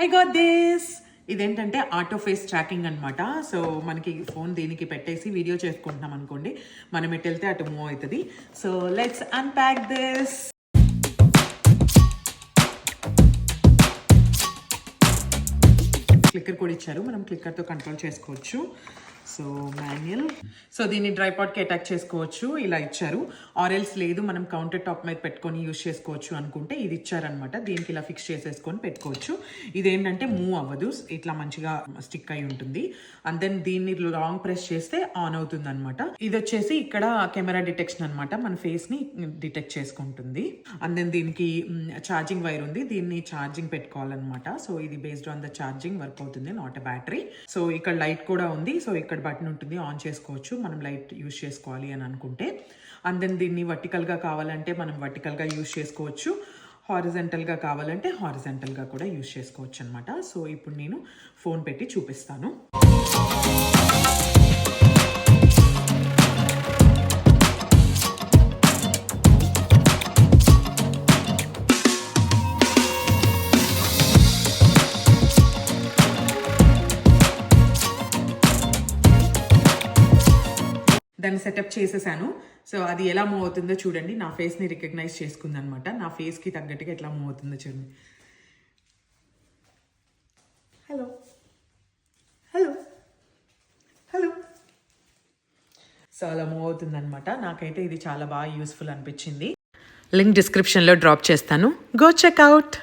I got this. ఇదేంటంటే auto face tracking అనమాట. So మనకి ఫోన్ దీనికి పెట్టేసి వీడియో చేసుకుంటున్నాం అనుకోండి, మనం ఎటు వెళ్తే అటు మూవ్ అవుతుంది. So let's unpack this. Clicker కూడా ఇచ్చారు, మనం క్లిక్కర్తో కంట్రోల్ చేసుకోవచ్చు. So manual. సో దీన్ని డ్రైపాడ్కి అటాచ్ చేసుకోవచ్చు, ఇలా ఇచ్చారు. ఆరెల్స్ లేదు మనం కౌంటర్ టాప్ మీద పెట్టుకొని యూస్ చేసుకోవచ్చు అనుకుంటే ఇది ఇచ్చారనమాట. దీనికి ఇలా ఫిక్స్ చేసేసుకొని పెట్టుకోవచ్చు. ఇదేంటంటే మూవ్ అవ్వదు, ఇట్లా మంచిగా స్టిక్ అయి ఉంటుంది. అండ్ దెన్ దీన్ని లాంగ్ ప్రెస్ చేస్తే ఆన్ అవుతుంది అనమాట. ఇది వచ్చేసి ఇక్కడ కెమెరా డిటెక్షన్ అనమాట, మన ఫేస్ ని డిటెక్ట్ చేసుకుంటుంది. అండ్ దెన్ దీనికి ఛార్జింగ్ వైర్ ఉంది, దీన్ని ఛార్జింగ్ పెట్టుకోవాలన్నమాట. సో ఇది based on the charging work అవుతుంది, నాట్ ఎ బ్యాటరీ. సో ఇక్కడ లైట్ కూడా ఉంది, సో ఇక్కడ బటన్ ఉంటుంది, ఆన్ చేసుకోవచ్చు మనం లైట్ యూస్ చేసుకోవాలి అని అనుకుంటే. అండ్ దెన్ దీన్ని వర్టికల్గా కావాలంటే మనం వర్టికల్గా యూస్ చేసుకోవచ్చు, హారిజెంటల్గా కావాలంటే హారిజెంటల్గా కూడా యూస్ చేసుకోవచ్చు అనమాట. సో ఇప్పుడు నేను ఫోన్ పెట్టి చూపిస్తాను. దాన్ని సెటప్ చేసేసాను. సో అది ఎలా మూవ్ అవుతుందో చూడండి. నా ఫేస్ని రికగ్నైజ్ చేసుకుంది అనమాట. నా ఫేస్కి తగ్గట్టుగా ఎట్లా మూవ్ అవుతుందో చూడండి. Hello hello hello. సో అలా మూవ్ అవుతుంది అనమాట. నాకైతే ఇది చాలా బాగా యూస్ఫుల్ అనిపించింది. లింక్ డిస్క్రిప్షన్లో డ్రాప్ చేస్తాను, గో చెక్అవుట్.